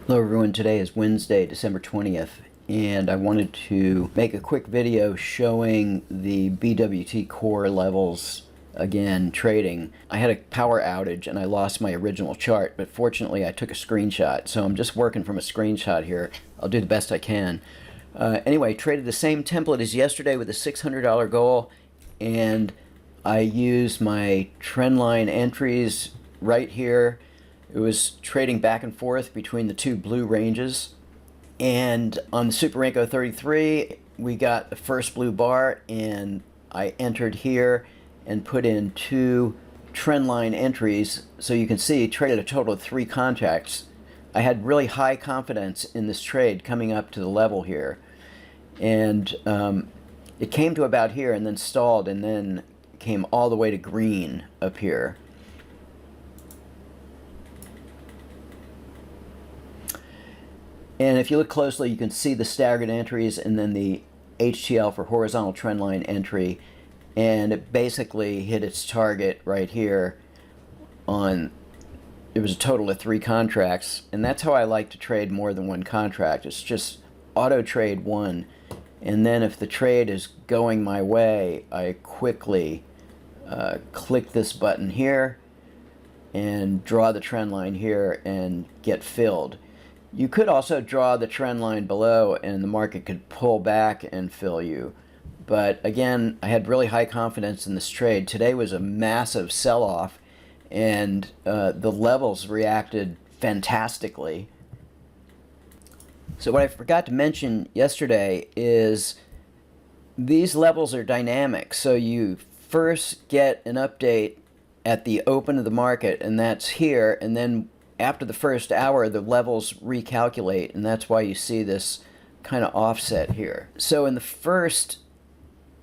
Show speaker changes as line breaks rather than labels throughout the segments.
Hello everyone, today is Wednesday, December 20th, and I wanted to make a quick video showing the BWT Core Levels again trading. I had a power outage and I lost my original chart, but fortunately I took a screenshot, so I'm just working from a screenshot here. I'll do the best I can. Anyway, traded the same template as yesterday with a $600 goal, and I used my trendline entries right here. It was trading back and forth between the two blue ranges. And on the Super Renko 33, we got the first blue bar, and I entered here and put in two trendline entries. So you can see, traded a total of 3 contracts. I had really high confidence in this trade coming up to the level here. And it came to about here and then stalled and then came all the way to green up here. And if you look closely, you can see the staggered entries and then the HTL for horizontal trendline entry. And it basically hit its target right here on, it was a total of 3 contracts. And that's how I like to trade more than one contract. It's just auto trade one. And then if the trade is going my way, I quickly click this button here and draw the trend line here and get filled. You could also draw the trend line below and the market could pull back and fill you. But again, I had really high confidence in this trade. Today was a massive sell-off, and the levels reacted fantastically. So what I forgot to mention yesterday is these levels are dynamic. So you first get an update at the open of the market, and that's here, and then after the first hour, the levels recalculate, and that's why you see this kind of offset here. So in the first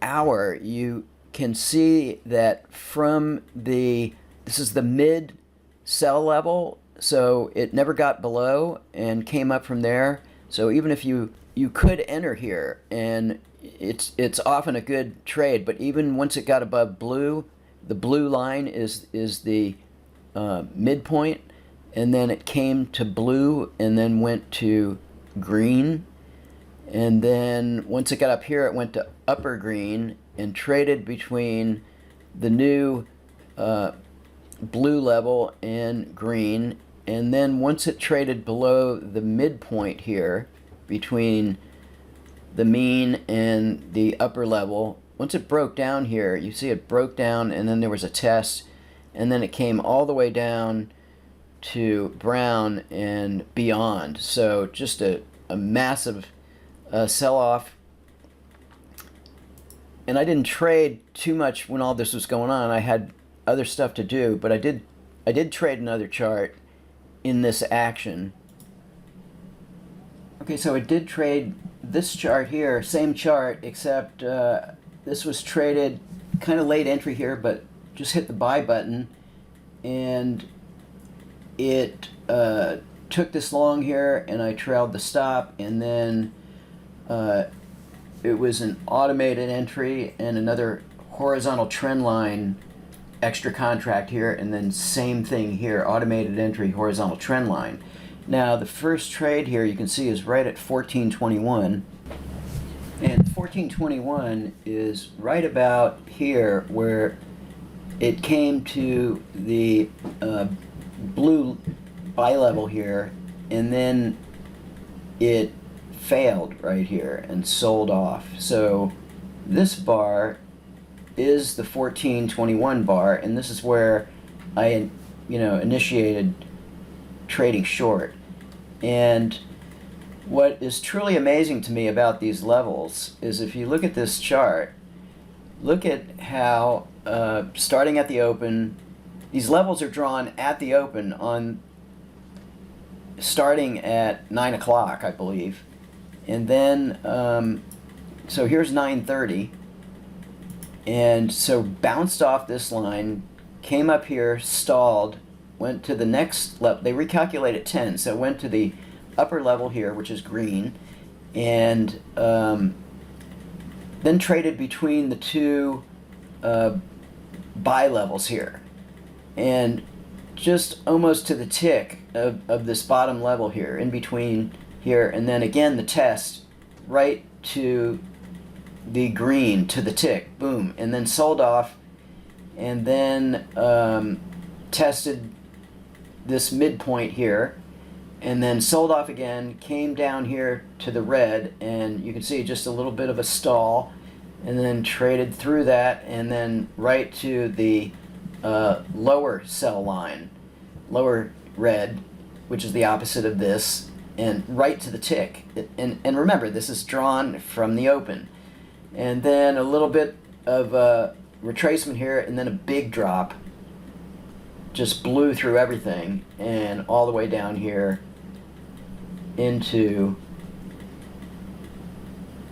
hour, you can see that from this is the mid sell level, so it never got below and came up from there. So even if you could enter here, and it's often a good trade, but even once it got above blue, the blue line is the midpoint. And then it came to blue and then went to green. And then once it got up here, it went to upper green and traded between the new blue level and green. And then once it traded below the midpoint here between the mean and the upper level, once it broke down here, you see it broke down and then there was a test, and then it came all the way down to brown and beyond. So just a massive sell-off. And I didn't trade too much when all this was going on. I had other stuff to do, but I did trade another chart in this action. Okay, so I did trade this chart here, same chart, except this was traded kind of late entry here, but just hit the buy button, and it took this long here, and I trailed the stop, and then it was an automated entry and another horizontal trend line extra contract here, and then same thing here, automated entry, horizontal trend line. Now the first trade here you can see is right at 1421, and 1421 is right about here where it came to the blue buy level here, and then it failed right here and sold off. So this bar is the 1421 bar, and this is where I initiated trading short. And what is truly amazing to me about these levels is if you look at this chart, look at how starting at the open, these levels are drawn at the open on starting at 9 o'clock, I believe. And then, so here's 9:30. And so bounced off this line, came up here, stalled, went to the next level. They recalculate at 10, so it went to the upper level here, which is green. And then traded between the two buy levels here. And just almost to the tick of this bottom level here, in between here, and then again the test right to the green, to the tick, boom, and then sold off, and then tested this midpoint here, and then sold off again, came down here to the red, and you can see just a little bit of a stall, and then traded through that, and then right to the lower sell line, lower red, which is the opposite of this, and right to the tick. And remember, this is drawn from the open. And then a little bit of retracement here, and then a big drop. Just blew through everything and all the way down here into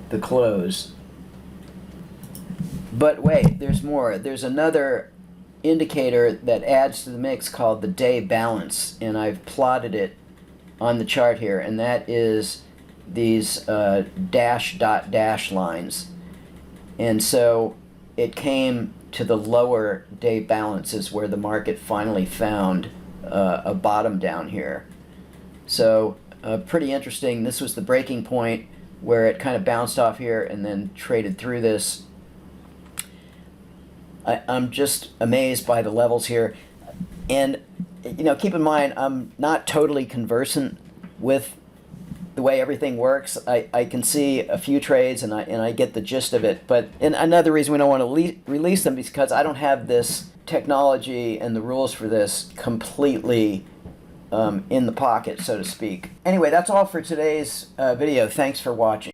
the close. But wait, there's more. There's another indicator that adds to the mix called the day balance, and I've plotted it on the chart here, and that is these dash dot dash lines. And so it came to the lower day balances where the market finally found a bottom down here. So pretty interesting. This was the breaking point where it kind of bounced off here and then traded through this. I'm just amazed by the levels here. And you know, keep in mind, I'm not totally conversant with the way everything works. I can see a few trades and I get the gist of it. But and another reason we don't want to release them is because I don't have this technology and the rules for this completely in the pocket, so to speak. Anyway, that's all for today's video. Thanks for watching.